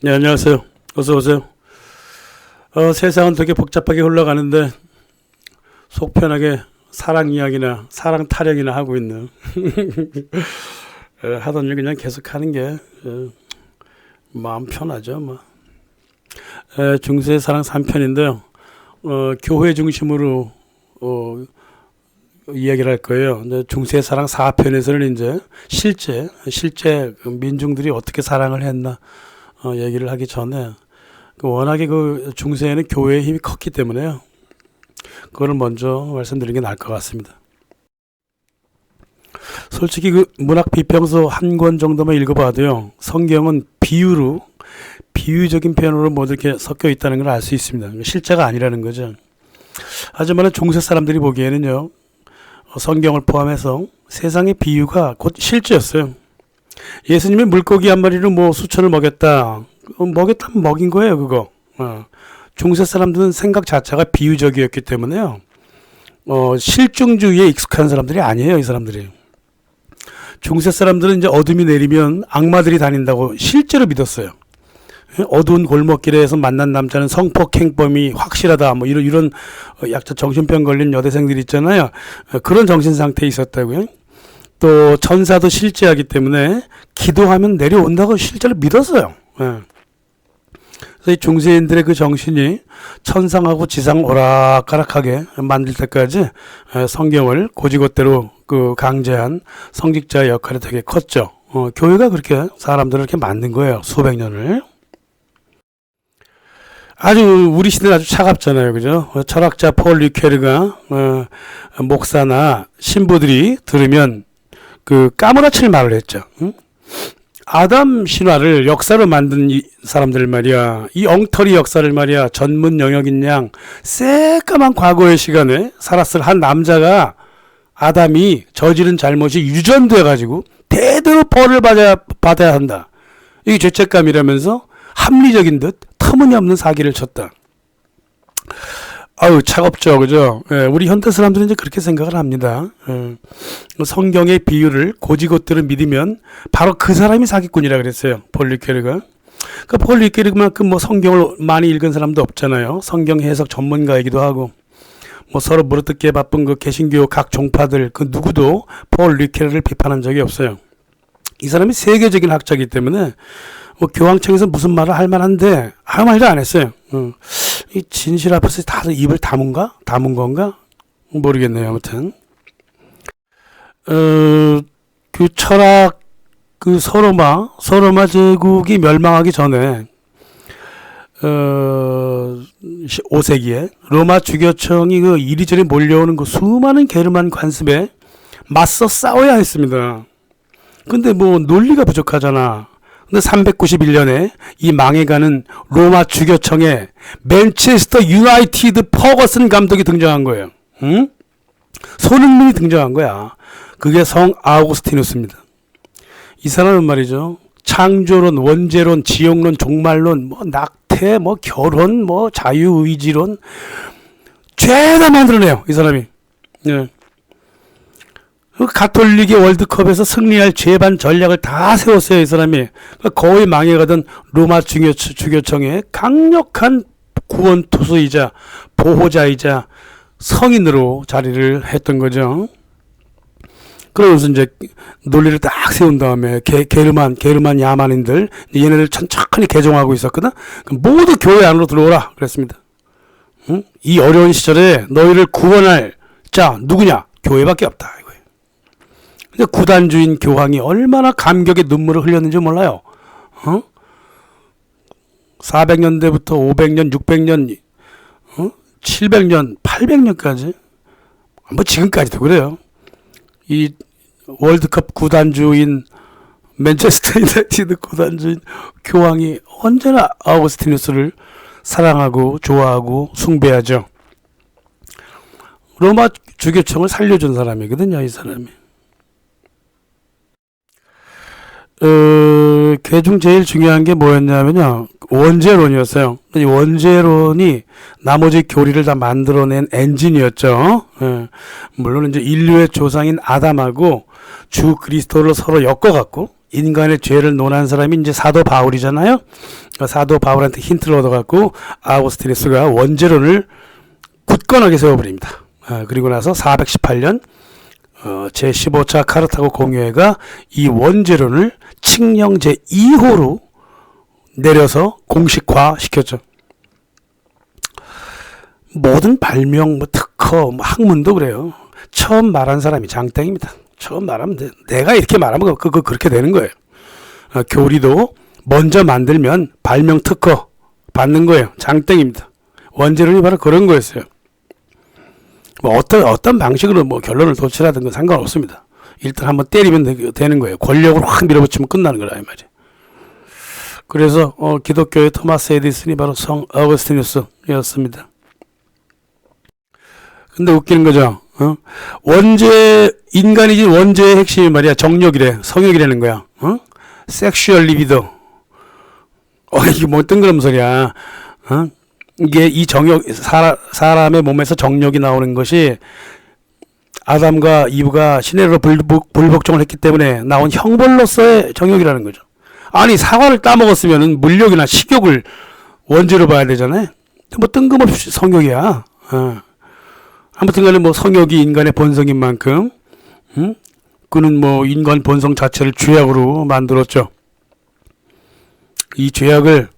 네, 안녕하세요. 어서 오세요. 세상은 되게 복잡하게 흘러가는데 속 편하게 사랑 이야기나 사랑 타령이나 하고 있는 하던 일 그냥 계속 하는 게 마음 편하죠. 뭐. 중세의 사랑 3편인데요. 교회 중심으로 이야기를 할 거예요. 근데 중세의 사랑 4편에서는 이제 실제 그 민중들이 어떻게 사랑을 했나 얘기를 하기 전에 워낙에 그 중세에는 교회의 힘이 컸기 때문에요. 그거를 먼저 말씀드리는 게 나을 것 같습니다. 솔직히 그 문학 비평서 한 권 정도만 읽어봐도요. 성경은 비유적인 표현으로 모두 이렇게 섞여 있다는 걸 알 수 있습니다. 실제가 아니라는 거죠. 하지만 중세 사람들이 보기에는요. 성경을 포함해서 세상의 비유가 곧 실제였어요. 예수님이 물고기 한 마리로 뭐 수천을 먹였다. 먹였다면 먹인 거예요, 그거. 중세 사람들은 생각 자체가 비유적이었기 때문에요. 실증주의에 익숙한 사람들이 아니에요, 이 사람들이. 중세 사람들은 이제 어둠이 내리면 악마들이 다닌다고 실제로 믿었어요. 어두운 골목길에서 만난 남자는 성폭행범이 확실하다. 뭐 이런 약간 정신병 걸린 여대생들 있잖아요. 그런 정신 상태에 있었다고요. 또 천사도 실제하기 때문에 기도하면 내려온다고 실제로 믿었어요. 그래서 이 중세인들의 그 정신이 천상하고 지상 오락가락하게 만들 때까지 성경을 고지것대로 그 강제한 성직자의 역할이 되게 컸죠. 교회가 그렇게 사람들을 이렇게 만든 거예요. 수백 년을. 아주 우리 시대는 아주 차갑잖아요, 그죠? 철학자 폴 리케르가 목사나 신부들이 들으면 그 까무라칠 말을 했죠. 응? 아담 신화를 역사로 만든 이 사람들 말이야. 이 엉터리 역사를 말이야. 전문 영역인 양 새까만 과거의 시간에 살았을 한 남자가 아담이 저지른 잘못이 유전돼 가지고 대대로 벌을 받아야 한다. 이게 죄책감이라면서 합리적인 듯 터무니없는 사기를 쳤다. 아유, 차갑죠, 그죠? 우리 현대 사람들은 이제 그렇게 생각을 합니다. 성경의 비유를 고지것대로 믿으면 바로 그 사람이 사기꾼이라 그랬어요. 폴 리케르가. 그러니까 폴 리케르만큼 뭐 성경을 많이 읽은 사람도 없잖아요. 성경 해석 전문가이기도 하고, 뭐 서로 물어뜯기에 바쁜 그 개신교 각 종파들 그 누구도 폴 리케르를 비판한 적이 없어요. 이 사람이 세계적인 학자이기 때문에 뭐 교황청에서 무슨 말을 할 만한데 아무 말도 안 했어요. 이 진실 앞에서 다들 입을 담은 건가? 모르겠네요. 아무튼 그 철학 그 서로마 제국이 멸망하기 전에 5세기에 로마 주교청이 그 이리저리 몰려오는 그 수많은 게르만 관습에 맞서 싸워야 했습니다. 근데 뭐 논리가 부족하잖아. 근데 391년에 이 망해가는 로마 주교청에 맨체스터 유나이티드 퍼거슨 감독이 등장한 거예요. 응? 손흥민이 등장한 거야. 그게 성 아우구스티누스입니다. 이 사람은 말이죠. 창조론, 원죄론, 지옥론, 종말론, 뭐 낙태, 뭐 결혼, 뭐 자유의지론 죄다 만들어내요. 이 사람이. 예. 가톨릭의 월드컵에서 승리할 제반 전략을 다 세웠어요, 이 사람이. 거의 망해가던 로마 주교청의 강력한 구원투수이자 보호자이자 성인으로 자리를 했던 거죠. 그러면서 이제 논리를 딱 세운 다음에 게르만 야만인들 얘네를 천천히 개종하고 있었거든. 모두 교회 안으로 들어오라 그랬습니다. 응? 이 어려운 시절에 너희를 구원할 자 누구냐? 교회밖에 없다. 구단주인 교황이 얼마나 감격의 눈물을 흘렸는지 몰라요. 400년대부터 500년, 600년, 700년, 800년까지 뭐 지금까지도 그래요. 이 월드컵 구단주인 맨체스터 유나이티드 구단주인 교황이 언제나 아우구스티누스를 사랑하고 좋아하고 숭배하죠. 로마 주교청을 살려준 사람이거든요, 이 사람이. 개중 제일 중요한 게 뭐였냐면요. 원죄론이었어요. 이 원죄론이 나머지 교리를 다 만들어낸 엔진이었죠. 물론 이제 인류의 조상인 아담하고 주 그리스도를 서로 엮어갖고 인간의 죄를 논한 사람이 이제 사도 바울이잖아요. 사도 바울한테 힌트를 얻어갖고 아우구스티누스가 원죄론을 굳건하게 세워버립니다. 그리고 나서 418년 제15차 카르타고 공회가 이 원죄론을 칙령 제2호로 내려서 공식화시켰죠. 모든 발명, 특허, 학문도 그래요. 처음 말한 사람이 장땡입니다. 처음 말하면 내가 이렇게 말하면 그렇게 되는 거예요. 교리도 먼저 만들면 발명 특허 받는 거예요. 장땡입니다. 원죄론이 바로 그런 거였어요. 뭐 어떤 방식으로 뭐 결론을 도출하든 건 상관없습니다. 일단 한번 때리면 되는 거예요. 권력을 확 밀어붙이면 끝나는 거라 이 말이에요. 그래서 기독교의 토마스 에디슨이 바로 성 어거스티누스였습니다. 근데 웃기는 거죠. 인간이지 원죄의 핵심이 말이야. 정욕이래. 성욕이라는 거야. 섹슈얼 리비도. 이게 뭐 뜬금없는 소리야. 이게 이 정욕, 사람의 몸에서 정욕이 나오는 것이 아담과 이브가 시내로 불복종을 했기 때문에 나온 형벌로서의 정욕이라는 거죠. 아니, 사과를 따먹었으면 물욕이나 식욕을 원죄로 봐야 되잖아요. 뭐 뜬금없이 성욕이야. 아무튼 간에 뭐 성욕이 인간의 본성인 만큼, 그는 뭐 인간 본성 자체를 죄악으로 만들었죠. 이 죄악을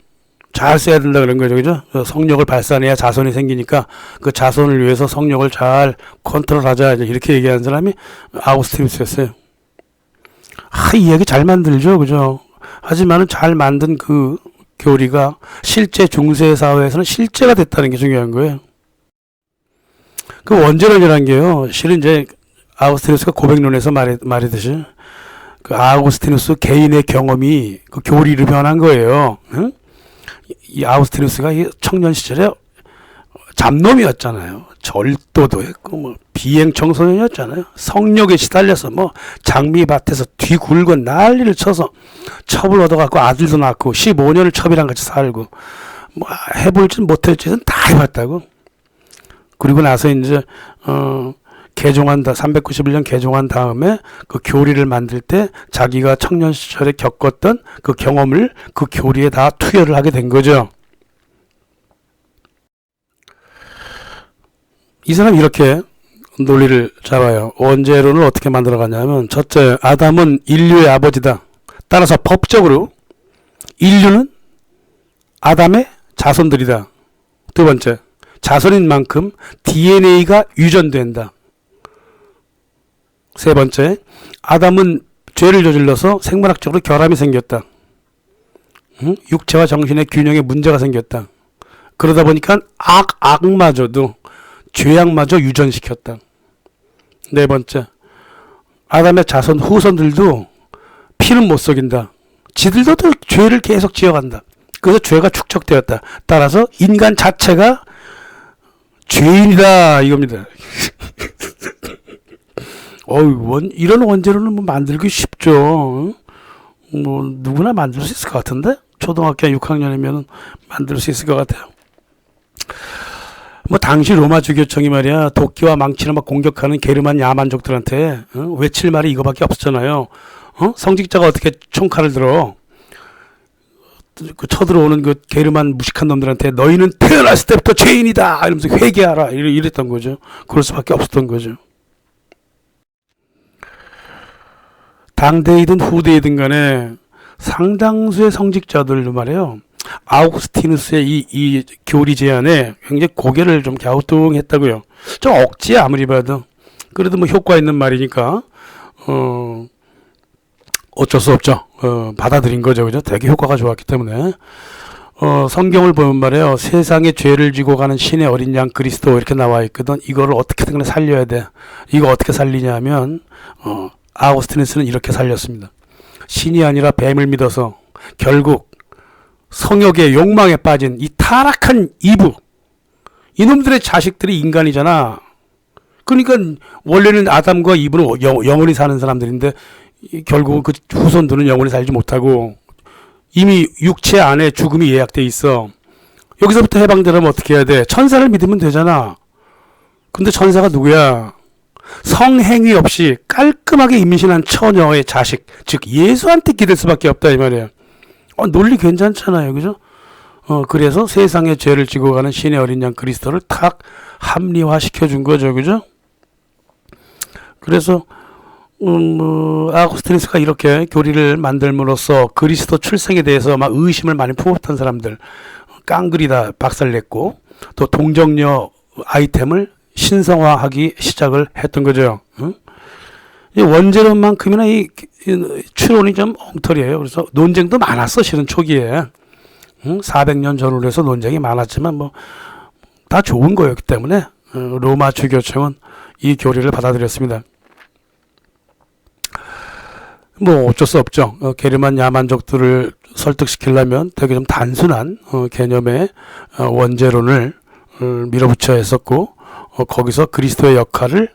잘 써야 된다 그런 거죠. 그죠? 성욕을 발산해야 자손이 생기니까 그 자손을 위해서 성욕을 잘 컨트롤하자. 이렇게 얘기하는 사람이 아우구스티누스였어요. 이 얘기 잘 만들죠. 그죠? 하지만은 잘 만든 그 교리가 실제 중세 사회에서는 실제가 됐다는 게 중요한 거예요. 그 원죄론이라는 게요. 실은 이제 아우구스티누스가 고백론에서 말했듯이 그 아우구스티누스 개인의 경험이 그 교리로 변한 거예요. 응? 이 아우구스티누스가 청년 시절에 잡놈이었잖아요. 절도도 했고 뭐 비행 청소년이었잖아요. 성욕에 시달려서 뭐 장미밭에서 뒤굴고 난리를 쳐서 첩을 얻어갖고 아들도 낳고 15년을 첩이랑 같이 살고 뭐 해볼 짓 못할 짓은 다 해봤다고. 그리고 나서 이제 개종한다 391년 개종한 다음에 그 교리를 만들 때 자기가 청년 시절에 겪었던 그 경험을 그 교리에 다 투여를 하게 된 거죠. 이 사람 이렇게 논리를 잡아요. 원죄론을 어떻게 만들어가냐면 첫째, 아담은 인류의 아버지다. 따라서 법적으로 인류는 아담의 자손들이다. 두 번째, 자손인 만큼 DNA가 유전된다. 세 번째, 아담은 죄를 저질러서 생물학적으로 결함이 생겼다. 육체와 정신의 균형에 문제가 생겼다. 그러다 보니까 악마저도 죄악마저 유전시켰다. 네 번째, 아담의 자손 후손들도 피는 못 속인다. 지들도 또 죄를 계속 지어간다. 그래서 죄가 축적되었다. 따라서 인간 자체가 죄인이다 이겁니다. 이런 원죄론은 뭐 만들기 쉽죠. 뭐 누구나 만들 수 있을 것 같은데 초등학교 6학년이면 만들 수 있을 것 같아요. 뭐 당시 로마 주교청이 말이야 도끼와 망치를 막 공격하는 게르만 야만족들한테 외칠 말이 이거밖에 없었잖아요. 성직자가 어떻게 총칼을 들어? 그 쳐들어오는 그 게르만 무식한 놈들한테 너희는 태어났을 때부터 죄인이다 이러면서 회개하라 이랬던 거죠. 그럴 수밖에 없었던 거죠. 당대이든 후대이든 간에 상당수의 성직자들도 말이에요. 아우구스티누스의 이 교리 제안에 굉장히 고개를 좀 갸우뚱했다고요. 좀 억지에 아무리 봐도. 그래도 뭐 효과 있는 말이니까 어쩔 수 없죠. 받아들인 거죠. 그죠? 되게 효과가 좋았기 때문에. 성경을 보면 말이에요. 세상에 죄를 지고 가는 신의 어린 양 그리스도 이렇게 나와 있거든. 이거를 어떻게든 간에 살려야 돼. 이거 어떻게 살리냐면 아우구스티누스는 이렇게 살렸습니다. 신이 아니라 뱀을 믿어서 결국 성욕의 욕망에 빠진 이 타락한 이브, 이놈들의 자식들이 인간이잖아. 그러니까 원래는 아담과 이브는 영원히 사는 사람들인데 결국 그 후손들은 영원히 살지 못하고 이미 육체 안에 죽음이 예약돼 있어. 여기서부터 해방되려면 어떻게 해야 돼? 천사를 믿으면 되잖아. 근데 천사가 누구야? 성행위 없이 깔끔하게 임신한 처녀의 자식, 즉 예수한테 기댈 수밖에 없다 이 말이에요. 논리 괜찮잖아요, 그죠? 그래서 세상의 죄를 지고 가는 신의 어린 양 그리스도를 탁 합리화시켜 준 거죠, 그죠? 그래서 아구스티누스가 이렇게 교리를 만들므로써 그리스도 출생에 대해서 막 의심을 많이 품었던 사람들 깡그리다 박살냈고, 또 동정녀 아이템을 신성화하기 시작을 했던 거죠. 이 원죄론만큼이나 이 추론이 좀 엉터리예요. 그래서 논쟁도 많았어, 실은 초기에. 400년 전으로 해서 논쟁이 많았지만 뭐 다 좋은 거였기 때문에 로마 주교청은 이 교리를 받아들였습니다. 뭐 어쩔 수 없죠. 게르만 야만족들을 설득시키려면 되게 좀 단순한 개념의 원죄론을 밀어붙여야 했었고, 거기서 그리스도의 역할을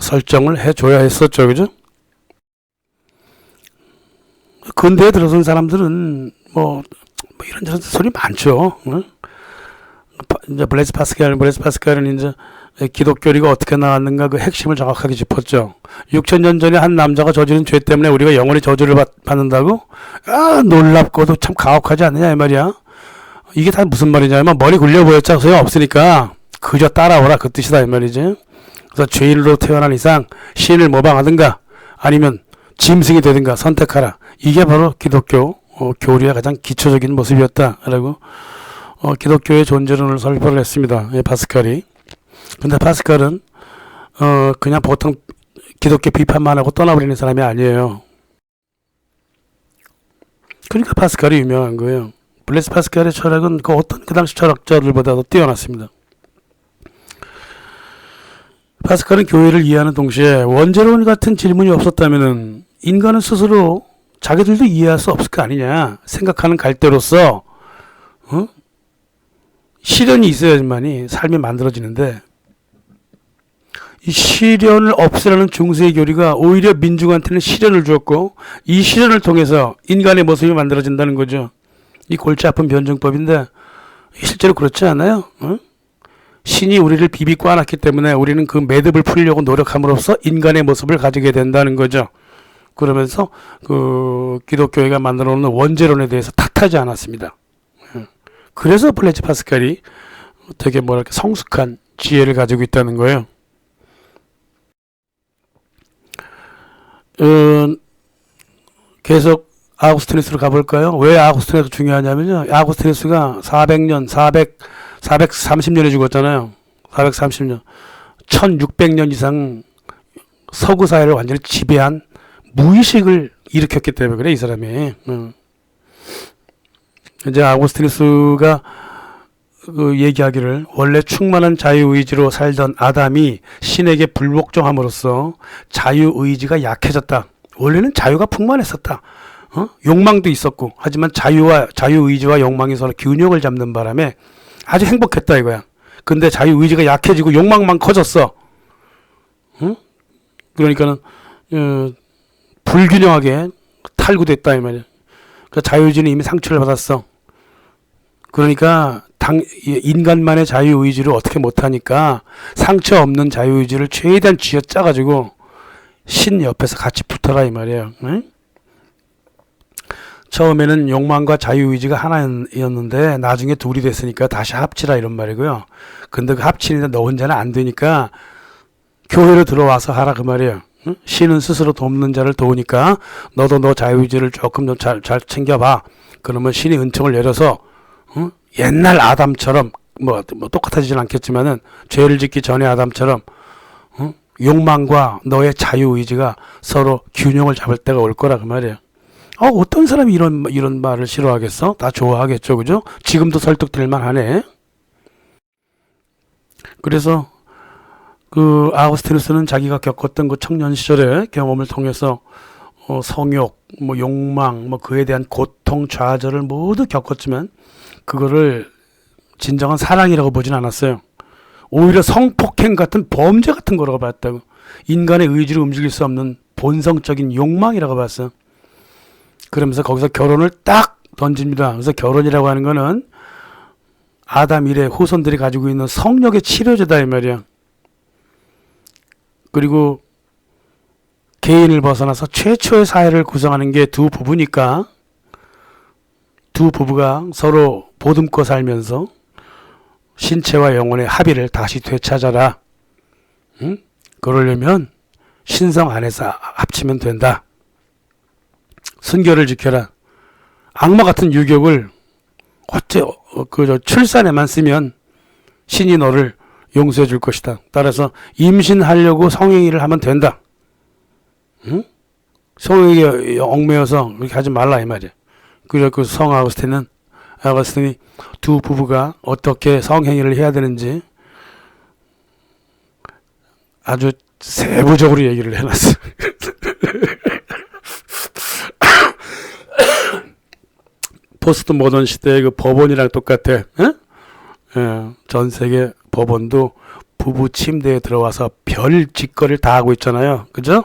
설정을 해줘야 했었죠, 그죠? 근대에 들어선 사람들은 뭐 이런저런 소리 많죠. 이제 블레이즈 파스칼은 이제 기독교리가 어떻게 나왔는가 그 핵심을 정확하게 짚었죠. 6,000년 전에 한 남자가 저지른 죄 때문에 우리가 영원히 저주를 받는다고? 놀랍고도 참 가혹하지 않느냐 이 말이야. 이게 다 무슨 말이냐면 머리 굴려 보였자 소용 없으니까 그저 따라오라 그 뜻이다 이 말이지. 그래서 죄인으로 태어난 이상 신을 모방하든가 아니면 짐승이 되든가 선택하라. 이게 바로 기독교 교리의 가장 기초적인 모습이었다라고 기독교의 존재론을 설파를 했습니다. 파스칼이. 근데 파스칼은 그냥 보통 기독교 비판만 하고 떠나버리는 사람이 아니에요. 그러니까 파스칼이 유명한 거예요. 블레스 파스칼의 철학은 그 어떤 그 당시 철학자들보다도 뛰어났습니다. 파스칼은 교회를 이해하는 동시에 원죄론 같은 질문이 없었다면은 인간은 스스로 자기들도 이해할 수 없을 거 아니냐 생각하는 갈대로서 시련이 있어야지만이 삶이 만들어지는데, 이 시련을 없애라는 중세의 교리가 오히려 민중한테는 시련을 주었고 이 시련을 통해서 인간의 모습이 만들어진다는 거죠. 이 골치 아픈 변증법인데 실제로 그렇지 않아요? 신이 우리를 비비고 안았기 때문에 우리는 그 매듭을 풀려고 노력함으로써 인간의 모습을 가지게 된다는 거죠. 그러면서 그 기독교회가 만들어 놓은 원죄론에 대해서 탓하지 않았습니다. 그래서 블레이즈 파스칼이 되게 뭐랄까 성숙한 지혜를 가지고 있다는 거예요. 계속 아구스티누스로 가볼까요? 왜 아구스티누스가 중요하냐면요. 아구스티누스가 430년에 죽었잖아요. 430년. 1600년 이상 서구 사회를 완전히 지배한 무의식을 일으켰기 때문에 그래, 이 사람이. 이제 아구스티누스가 얘기하기를 원래 충만한 자유의지로 살던 아담이 신에게 불복종함으로써 자유의지가 약해졌다. 원래는 자유가 풍만했었다. 욕망도 있었고, 하지만 자유의지와 욕망이 서로 균형을 잡는 바람에 아주 행복했다 이거야. 근데 자유의지가 약해지고 욕망만 커졌어. 그러니까는 불균형하게 탈구됐다 이 말이야. 그러니까 자유의지는 이미 상처를 받았어. 그러니까 인간만의 자유의지를 어떻게 못하니까 상처 없는 자유의지를 최대한 쥐어짜가지고 신 옆에서 같이 붙어라 이 말이에요. 응? 처음에는 욕망과 자유의지가 하나였는데 나중에 둘이 됐으니까 다시 합치라 이런 말이고요. 근데 그 합치는데 너 혼자는 안 되니까 교회로 들어와서 하라 그 말이에요. 응? 신은 스스로 돕는 자를 도우니까 너도 너 자유의지를 조금 더 잘 챙겨봐. 그러면 신이 은총을 내려서 옛날 아담처럼 뭐 똑같아지진 않겠지만은 죄를 짓기 전에 아담처럼 욕망과 너의 자유의지가 서로 균형을 잡을 때가 올 거라 그 말이에요. 어떤 사람이 이런 말을 싫어하겠어? 다 좋아하겠죠, 그죠? 지금도 설득될 만하네. 그래서 그 아우구스티누스는 자기가 겪었던 그 청년 시절의 경험을 통해서 성욕, 뭐 욕망, 뭐 그에 대한 고통, 좌절을 모두 겪었지만 그거를 진정한 사랑이라고 보진 않았어요. 오히려 성폭행 같은 범죄 같은 거라고 봤다고. 인간의 의지로 움직일 수 없는 본성적인 욕망이라고 봤어요. 그러면서 거기서 결혼을 딱 던집니다. 그래서 결혼이라고 하는 거는 아담 이래 후손들이 가지고 있는 성욕의 치료제다 이 말이야. 그리고 개인을 벗어나서 최초의 사회를 구성하는 게 두 부부니까 두 부부가 서로 보듬고 살면서 신체와 영혼의 합의를 다시 되찾아라. 응? 그러려면 신성 안에서 합치면 된다. 순결을 지켜라. 악마 같은 유격을 어째 출산에만 쓰면 신이 너를 용서해 줄 것이다. 따라서 임신하려고 성행위를 하면 된다. 응? 성행위에 얽매여서 그렇게 하지 말라 이 말이야. 그래서 그 성 아우구스틴이 두 부부가 어떻게 성행위를 해야 되는지 아주 세부적으로 얘기를 해놨어. 포스트 모던 시대의 그 법원이랑 똑같아. 전 세계 법원도 부부 침대에 들어와서 별 짓거리를 다 하고 있잖아요. 그죠?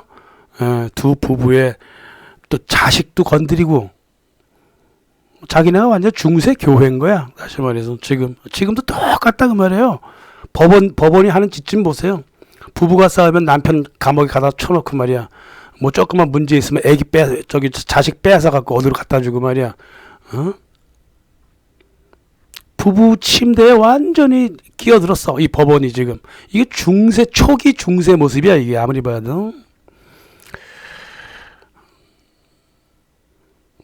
두 부부의 또 자식도 건드리고 자기네가 완전 중세 교회인 거야. 다시 말해서 지금도 똑같다 그 말이에요. 법원이 하는 짓 좀 보세요. 부부가 싸우면 남편 감옥에 가다 쳐놓고 말이야. 뭐 조금만 문제 있으면 애기 자식 빼앗아 갖고 어디로 갖다 주고 말이야. 부부 침대에 완전히 끼어들었어. 이 법원이 지금. 이게 초기 중세 모습이야. 이게 아무리 봐도.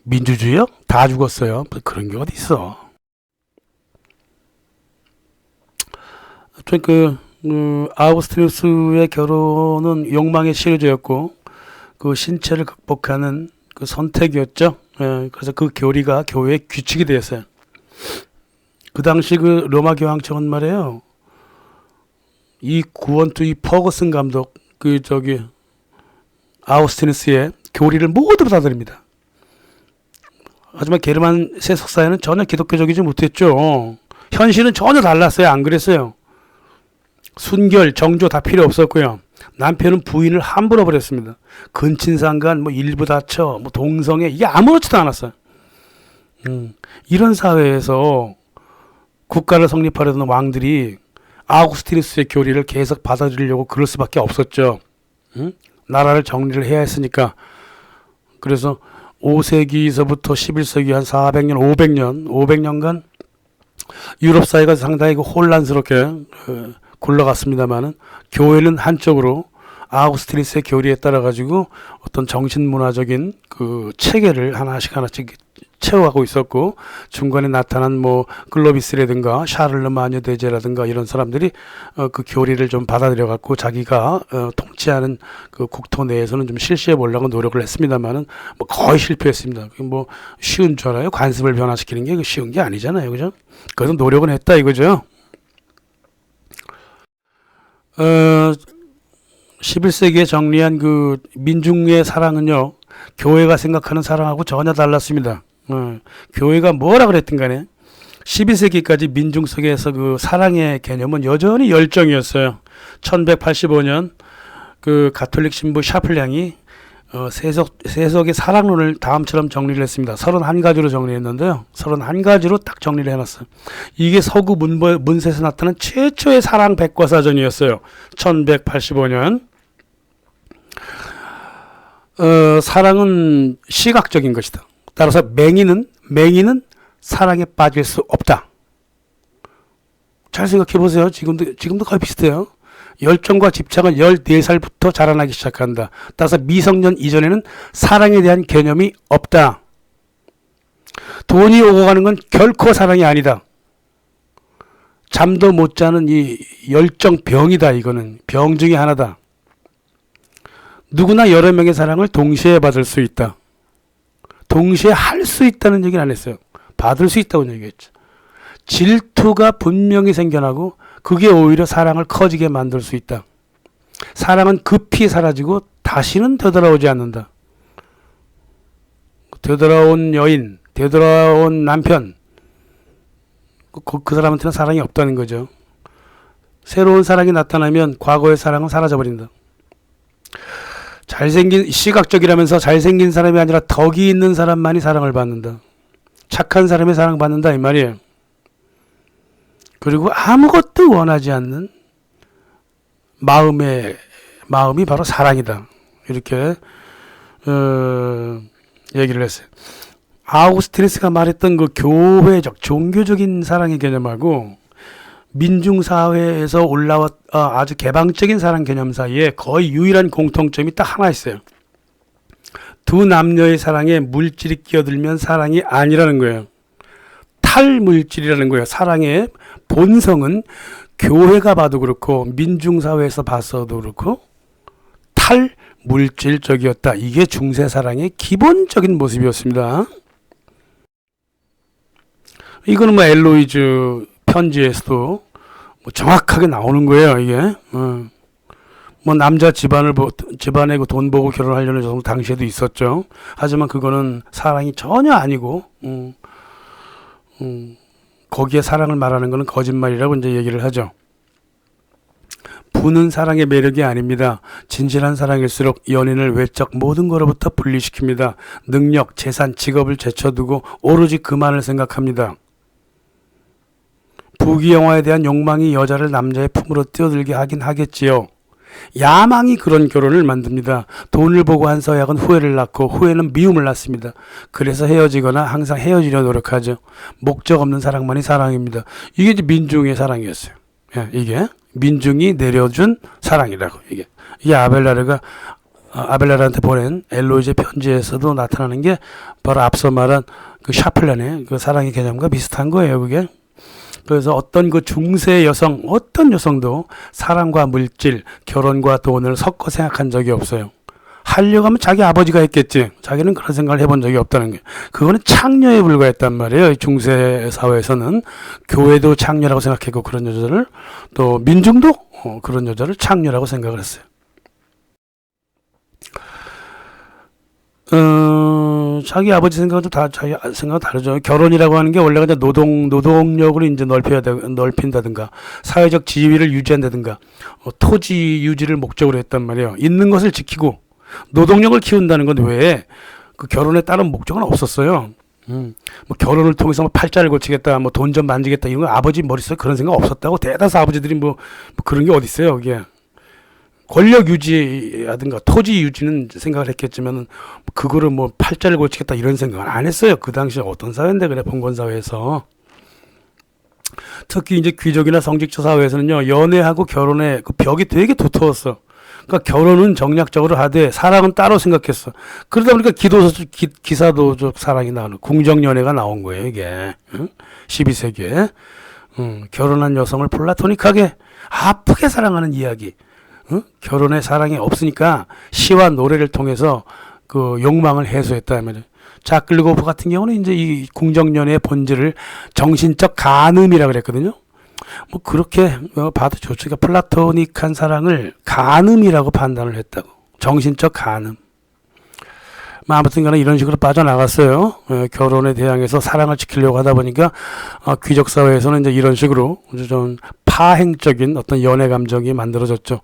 민주주의요? 다 죽었어요. 그런 게 어디 있어. 아우구스티누스의 결혼은 욕망의 시리즈였고 그 신체를 극복하는 그 선택이었죠. 그래서 그 교리가 교회의 규칙이 되었어요. 그 당시 그 로마 교황청은 말이에요. 이 구원투 이 퍼거슨 감독 아우구스티누스의 교리를 모두 받아들입니다. 하지만 게르만 세속 사회는 전혀 기독교적이지 못했죠. 현실은 전혀 달랐어요. 안 그랬어요. 순결, 정조 다 필요 없었고요. 남편은 부인을 함부로 버렸습니다. 근친상간, 일부 다처, 동성애 이게 아무렇지도 않았어요. 이런 사회에서 국가를 성립하려던 왕들이 아우구스티누스의 교리를 계속 받아들이려고 그럴 수밖에 없었죠. 나라를 정리를 해야 했으니까. 그래서 5세기서부터 11세기 한 400년, 500년간 유럽 사회가 상당히 혼란스럽게 굴러갔습니다만은 교회는 한쪽으로 아우구스티누스의 교리에 따라 가지고 어떤 정신문화적인 그 체계를 하나씩 채워가고 있었고 중간에 나타난 글로비스라든가 샤를르 마녀 대제라든가 이런 사람들이 그 교리를 좀 받아들여 갖고 자기가 통치하는 그 국토 내에서는 좀 실시해 보려고 노력을 했습니다만은 거의 실패했습니다. 쉬운 줄 알아요? 관습을 변화시키는 게 쉬운 게 아니잖아요, 그죠? 그래서 노력은 했다 이거죠. 11세기에 정리한 그 민중의 사랑은요, 교회가 생각하는 사랑하고 전혀 달랐습니다. 교회가 뭐라 그랬든 간에 12세기까지 민중 속에서 그 사랑의 개념은 여전히 열정이었어요. 1185년 그 가톨릭 신부 샤플량이 세속의 사랑론을 다음처럼 정리를 했습니다. 31가지로 정리했는데요. 31가지로 딱 정리를 해놨어요. 이게 서구 문서에서 나타난 최초의 사랑 백과사전이었어요. 1185년. 사랑은 시각적인 것이다. 따라서 맹인은 사랑에 빠질 수 없다. 잘 생각해 보세요. 지금도 거의 비슷해요. 열정과 집착은 14살부터 자라나기 시작한다. 따라서 미성년 이전에는 사랑에 대한 개념이 없다. 돈이 오고 가는 건 결코 사랑이 아니다. 잠도 못 자는 이 열정병이다. 이거는 병 중에 하나다. 누구나 여러 명의 사랑을 동시에 받을 수 있다. 동시에 할 수 있다는 얘기는 안 했어요. 받을 수 있다고 얘기했죠. 질투가 분명히 생겨나고 그게 오히려 사랑을 커지게 만들 수 있다. 사랑은 급히 사라지고 다시는 되돌아오지 않는다. 되돌아온 여인, 되돌아온 남편, 그 사람한테는 사랑이 없다는 거죠. 새로운 사랑이 나타나면 과거의 사랑은 사라져버린다. 시각적이라면서 잘생긴 사람이 아니라 덕이 있는 사람만이 사랑을 받는다. 착한 사람이 사랑받는다 이 말이에요. 그리고 아무것도 원하지 않는 마음의 마음이 바로 사랑이다. 이렇게 얘기를 했어요. 아우구스티누스가 말했던 그 교회적, 종교적인 사랑의 개념하고 민중사회에서 올라왔 아주 개방적인 사랑 개념 사이에 거의 유일한 공통점이 딱 하나 있어요. 두 남녀의 사랑에 물질이 끼어들면 사랑이 아니라는 거예요. 탈물질이라는 거예요. 사랑의 본성은 교회가 봐도 그렇고 민중사회에서 봤어도 그렇고 탈물질적이었다. 이게 중세사랑의 기본적인 모습이었습니다. 이거는 뭐 엘로이즈 편지에서도 뭐 정확하게 나오는 거예요. 이게 뭐 남자 집안에 그 돈 보고 결혼하려는 여성 당시에도 있었죠. 하지만 그거는 사랑이 전혀 아니고 거기에 사랑을 말하는 것은 거짓말이라고 이제 얘기를 하죠. 부는 사랑의 매력이 아닙니다. 진실한 사랑일수록 연인을 외적 모든 것로부터 분리시킵니다. 능력, 재산, 직업을 제쳐두고 오로지 그만을 생각합니다. 부귀영화에 대한 욕망이 여자를 남자의 품으로 뛰어들게 하긴 하겠지요. 야망이 그런 결혼을 만듭니다. 돈을 보고 한 서약은 후회를 낳고 후회는 미움을 낳습니다. 그래서 헤어지거나 항상 헤어지려 노력하죠. 목적 없는 사랑만이 사랑입니다. 이게 이제 민중의 사랑이었어요. 이게 민중이 내려준 사랑이라고. 이게 아벨라르한테 보낸 엘로이제 편지에서도 나타나는 게 바로 앞서 말한 그 샤플란의 그 사랑의 개념과 비슷한 거예요. 그게. 그래서 어떤 그 중세 여성, 어떤 여성도 사랑과 물질, 결혼과 돈을 섞어 생각한 적이 없어요. 하려고 하면 자기 아버지가 했겠지. 자기는 그런 생각을 해본 적이 없다는 게. 그거는 창녀에 불과했단 말이에요. 중세 사회에서는. 교회도 창녀라고 생각했고 그런 여자를, 또 민중도 그런 여자를 창녀라고 생각을 했어요. 자기 아버지 생각은 자기 생각은 다르죠. 결혼이라고 하는 게 원래가 이제 노동력을 이제 넓힌다든가, 사회적 지위를 유지한다든가, 토지 유지를 목적으로 했단 말이에요. 있는 것을 지키고, 노동력을 키운다는 건 외에 그 결혼에 따른 목적은 없었어요. 뭐 결혼을 통해서 뭐 팔자를 고치겠다, 뭐 돈 좀 만지겠다, 이런 거 아버지 머릿속에 그런 생각 없었다고. 대다수 아버지들이 뭐 그런 게 어디 있어요, 그게. 권력 유지라든가 토지 유지는 생각을 했겠지만 그거를 뭐 팔자를 고치겠다 이런 생각은 안 했어요. 그 당시에 어떤 사회인데 그래, 봉건 사회에서. 특히 이제 귀족이나 성직자 사회에서는요, 연애하고 결혼의 그 벽이 되게 두터웠어. 그러니까 결혼은 정략적으로 하되 사랑은 따로 생각했어. 그러다 보니까 기사도적 사랑이 나오는 궁정연애가 나온 거예요, 이게. 12세기에 결혼한 여성을 플라토닉하게 아프게 사랑하는 이야기. 결혼에 사랑이 없으니까 시와 노래를 통해서 그 욕망을 해소했다 하면, 자클리고프 같은 경우는 이제 이 궁정연애의 본질을 정신적 간음이라 그랬거든요. 뭐 그렇게 봐도 좋죠. 그러니까 플라토닉한 사랑을 간음이라고 판단을 했다고. 정신적 간음. 아무튼간에 이런 식으로 빠져나갔어요. 결혼에 대항해서 사랑을 지키려고 하다 보니까 귀족 사회에서는 이제 이런 식으로 좀 파행적인 어떤 연애 감정이 만들어졌죠.